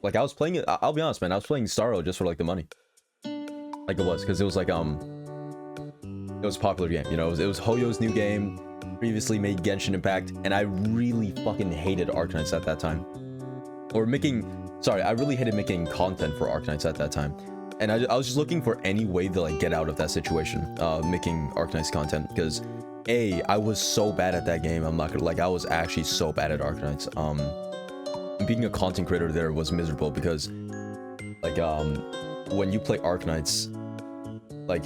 Like, I was playing it, I'll be honest, man, I was playing Starro just for, like, the money. Like, it was, because it was, like, it was a popular game, you know? It was Hoyo's new game, previously made Genshin Impact, and I really fucking hated Arknights at that time. Or I really hated making content for Arknights at that time. And I was just looking for any way to, like, get out of that situation, making Arknights content, because, I was so bad at that game, I'm not gonna, like, I was actually so bad at Arknights. Being a content creator there was miserable, because, like, when you play Arknights, like,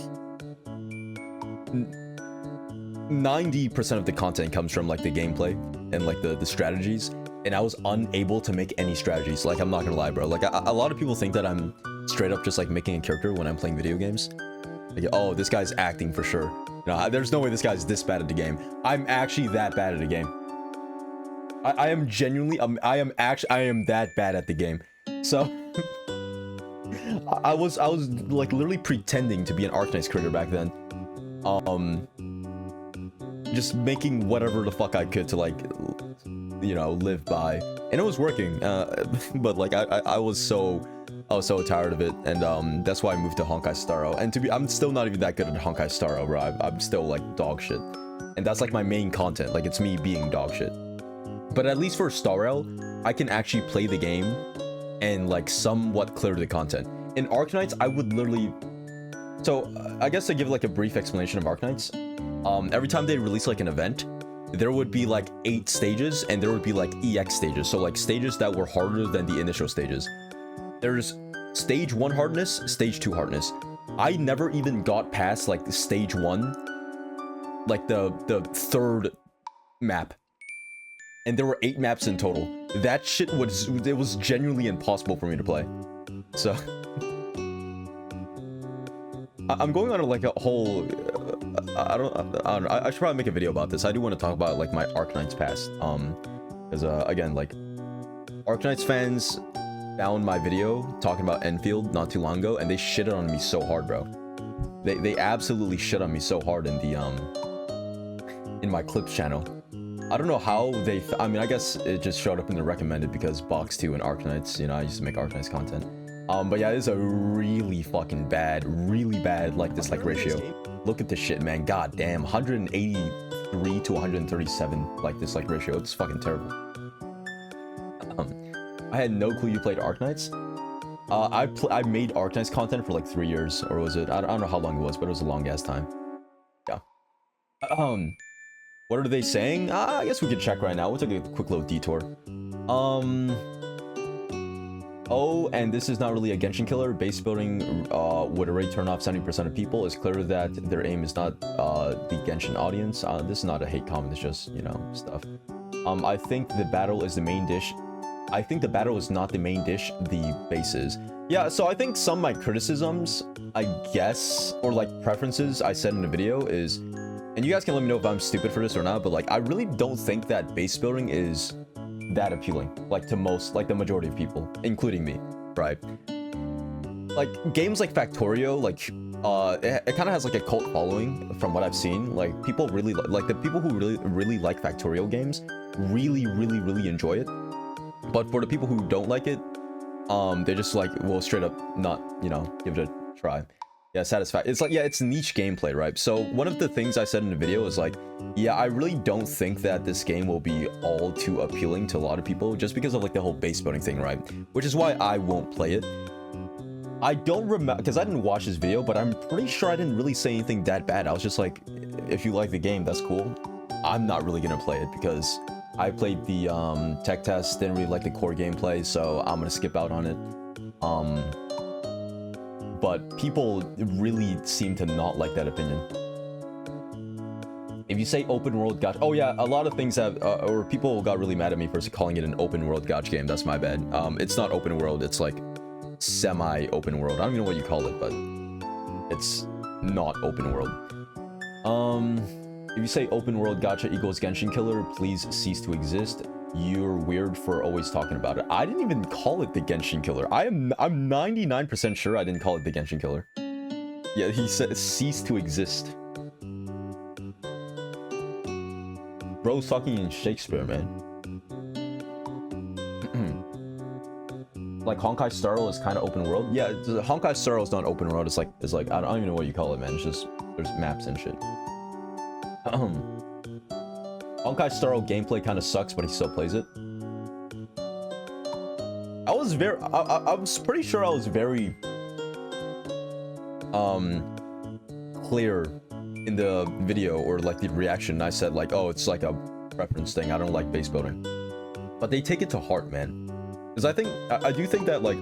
90% of the content comes from, like, the gameplay and, like, the strategies, and I was unable to make any strategies. Like, I'm not gonna lie, bro. Like, a lot of people think that I'm straight up just, like, making a character when I'm playing video games. Like, oh, this guy's acting for sure. No, there's no way this guy's this bad at the game. I'm actually that bad at the game. I am genuinely, I am that bad at the game. So, I was, like, literally pretending to be an Arknights creator back then. Just making whatever the fuck I could to, like, you know, live by. And it was working, but, like, I was so tired of it, and, that's why I moved to Honkai Starro. And I'm still not even that good at Honkai Starro, bro. I'm still, like, dog shit. And that's, like, my main content. Like, it's me being dog shit. But at least for Starro, I can actually play the game and, like, somewhat clear the content. In Arknights, I would literally... So, I guess to give, like, a brief explanation of Arknights, every time they release, like, an event, there would be, like, 8 stages, and there would be, like, EX stages. So, like, stages that were harder than the initial stages. There's stage 1 hardness, stage 2 hardness. I never even got past, like, stage 1, like, the 3rd map. And there were 8 maps in total. That shit was genuinely impossible for me to play. So I'm going on like a whole I don't know, I should probably make a video about this. I do want to talk about, like, my Arknights past, because again, like, Arknights fans found my video talking about Enfield not too long ago, and they shitted on me so hard, bro. They absolutely shit on me so hard in the in my clips channel. I don't know how they... I mean, I guess it just showed up in the recommended because Box2 and Arknights, you know, I used to make Arknights content. But yeah, it is a really fucking bad, like, dislike ratio. Look at this shit, man. God damn, 183 to 137, like, dislike ratio. It's fucking terrible. I had no clue you played Arknights. I made Arknights content for, like, 3 years, or was it? I don't know how long it was, but it was a long-ass time. Yeah. What are they saying? I guess we could check right now. We'll take a quick little detour. Oh, and this is not really a Genshin killer. Base building would already turn off 70% of people. It's clear that their aim is not the Genshin audience. This is not a hate comment. It's just, you know, stuff. I think the battle is the main dish. I think the battle is not the main dish. The base is. Yeah, so I think some of my criticisms, I guess, or, like, preferences I said in the video is... And you guys can let me know if I'm stupid for this or not, but, like, I really don't think that base building is that appealing, like, to most, like, the majority of people, including me, right? Like, games like Factorio, like, it kind of has, like, a cult following from what I've seen. Like, people really, like, the people who really like Factorio games really enjoy it. But for the people who don't like it, they're just, like, well, straight up not, you know, give it a try. Yeah, satisfaction. It's like, yeah, it's niche gameplay, right? So one of the things I said in the video is, like, yeah, I really don't think that this game will be all too appealing to a lot of people just because of, like, the whole base building thing, right? Which is why I won't play it. I don't remember, because I didn't watch this video, but I'm pretty sure I didn't really say anything that bad. I was just like, if you like the game, that's cool. I'm not really gonna play it because I played the tech test, didn't really like the core gameplay, so I'm gonna skip out on it. But people really seem to not like that opinion. If you say open world gacha... Oh yeah, a lot of things have... or people got really mad at me for calling it an open world gacha game. That's my bad. It's not open world. It's like semi-open world. I don't even know what you call it, but it's not open world. If you say open world gacha equals Genshin killer, please cease to exist. You're weird for always talking about it. I didn't even call it the Genshin killer. I'm 99% sure I didn't call it the Genshin killer. Yeah, he said cease to exist. Bro's talking in Shakespeare, man. like Honkai Star Rail is kind of open world. Yeah, Honkai Star Rail is not open world. It's like I don't even know what you call it, man. It's just there's maps and shit. Honkai Star Rail gameplay kind of sucks, but he still plays it. I was pretty sure I was very clear in the video or like the reaction. I said like, oh, it's like a preference thing. I don't like base building, but they take it to heart, man. Because I do think that like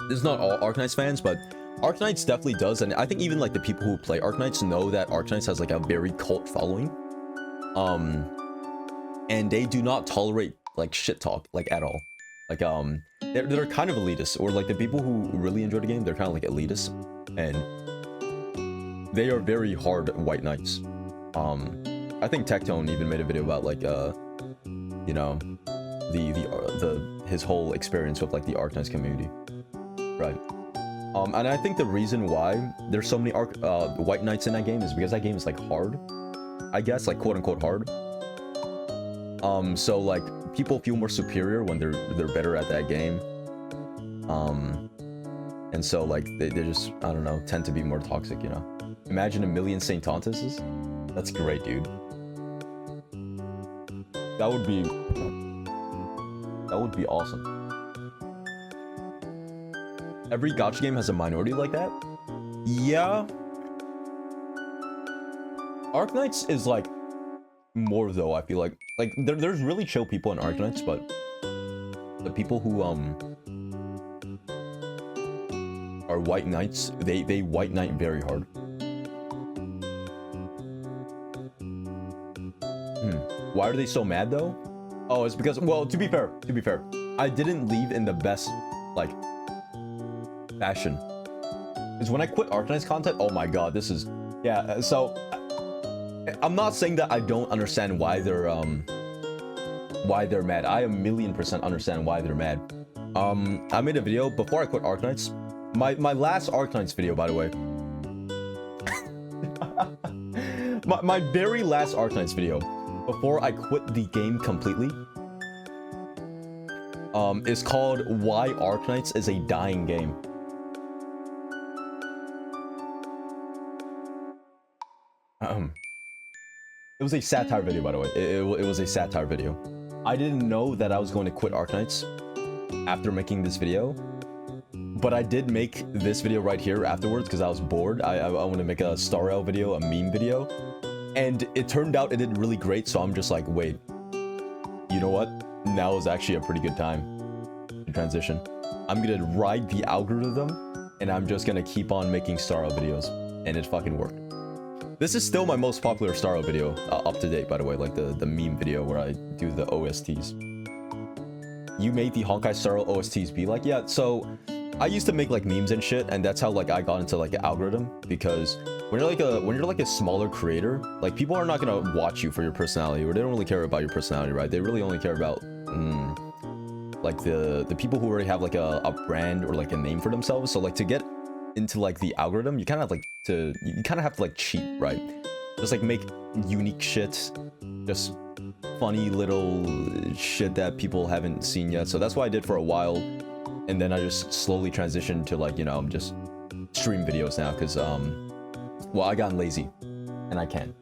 this is not all Arknights fans, but Arknights definitely does, and I think even like the people who play Arknights know that Arknights has like a very cult following. And they do not tolerate like shit talk like at all. Like they're kind of elitist, or like the people who really enjoy the game, they're kind of like elitist, and they are very hard white knights. I think Tectone even made a video about like you know, his whole experience with like the Arknights community, right? And I think the reason why there's so many white knights in that game is because that game is like hard, I guess, like quote unquote hard. So like people feel more superior when they're better at that game. And so like they just, I don't know, tend to be more toxic, you know. Imagine 1 million Saint Tontuses. That's great, dude. That would be awesome. Every gacha game has a minority like that? Yeah. Arknights is like more though, I feel like there's really chill people in Arknights, but the people who are white knights, they white knight very hard. Why are they so mad though? Oh, it's because, well, to be fair, I didn't leave in the best like fashion. Because when I quit Arknights content, oh my god, this is, yeah, so I'm not saying that I don't understand why they're mad. I 1,000,000% understand why they're mad. I made a video before I quit Arknights. My last Arknights video, by the way. my very last Arknights video before I quit the game completely is called Why Arknights is a Dying Game. It was a satire video, by the way. It was a satire video. I didn't know that I was going to quit Arknights after making this video, but I did make this video right here afterwards because I was bored. I want to make a Star Rail video, a meme video, and it turned out it did really great. So I'm just like, wait, you know what? Now is actually a pretty good time to transition. I'm gonna ride the algorithm, and I'm just gonna keep on making Star Rail videos, and it fucking worked. This is still my most popular Star Rail video, up to date, by the way, like the meme video where I do the OSTs. You made the Honkai Star Rail OSTs be like, yeah, so I used to make like memes and shit, and that's how like I got into like the algorithm, because when you're like a smaller creator, like people are not gonna watch you for your personality, or they don't really care about your personality, right? They really only care about like the people who already have like a brand or like a name for themselves. So like to get into like the algorithm, you kind of have to like cheat, right? Just like make unique shit, just funny little shit that people haven't seen yet. So that's what I did for a while, and then I just slowly transitioned to like, you know, just stream videos now, because well, I got lazy and I can.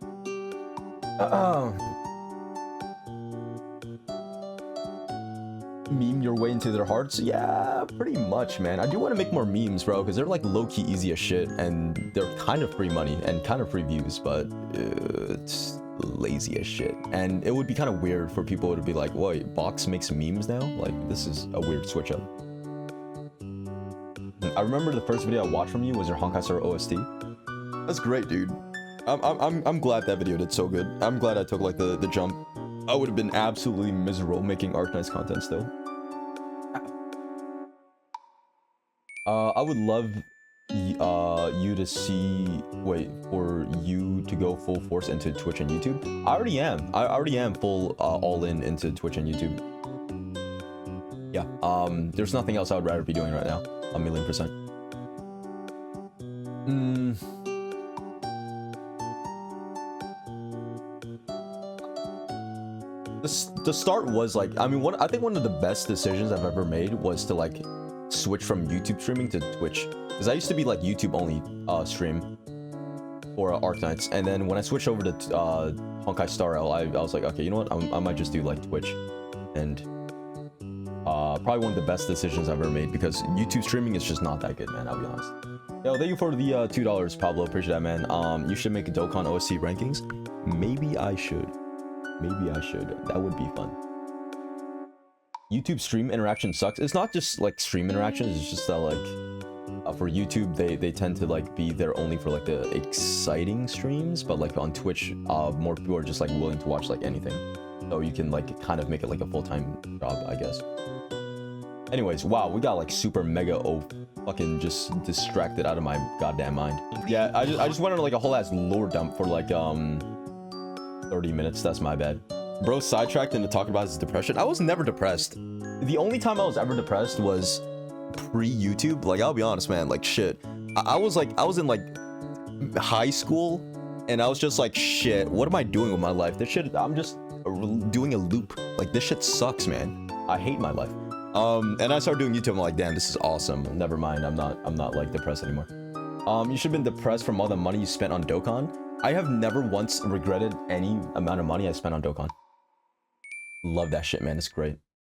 Meme your way into their hearts? Yeah, pretty much, man. I do want to make more memes, bro, because they're like low-key easy as shit, and they're kind of free money and kind of free views, but it's lazy as shit. And it would be kind of weird for people to be like, wait, Box makes memes now? Like, this is a weird switch up. I remember the first video I watched from you was your Honkai Star OST. That's great, dude. I'm glad that video did so good. I'm glad I took like the jump. I would have been absolutely miserable making Arknights content still. I would love you to see, for you to go full force into Twitch and YouTube. I already am full all in into Twitch and YouTube. Yeah, there's nothing else I would rather be doing right now, 1,000,000%. the start was like, I mean, I think one of the best decisions I've ever made was to like switch from YouTube streaming to Twitch, because I used to be like YouTube only stream for Arknights, and then when I switched over to Honkai Star L, I was like, okay, you know what, I might just do like Twitch, and probably one of the best decisions I've ever made, because YouTube streaming is just not that good, man. I'll be honest. Yo, thank you for the $2, Pablo. Appreciate that, man. You should make a Dokkan OSC rankings. Maybe I should. Maybe I should. That would be fun. YouTube stream interaction sucks. It's not just like stream interactions. It's just that like for YouTube, they tend to like be there only for like the exciting streams. But like on Twitch, more people are just like willing to watch like anything. So you can like kind of make it like a full-time job, I guess. Anyways, wow, we got like super mega fucking just distracted out of my goddamn mind. Yeah, I just went on like a whole ass lore dump for like 30 minutes. That's my bad. Bro sidetracked into talking about his depression. I was never depressed. The only time I was ever depressed was pre-YouTube. Like, I'll be honest, man, like shit. I was in like high school, and I was just like, shit, what am I doing with my life? This shit, I'm just doing a loop. Like, this shit sucks, man. I hate my life. And I started doing YouTube. I'm like, damn, this is awesome. Never mind. I'm not like depressed anymore. You should have been depressed from all the money you spent on Dokkan. I have never once regretted any amount of money I spent on Dokkan. Love that shit, man. It's great.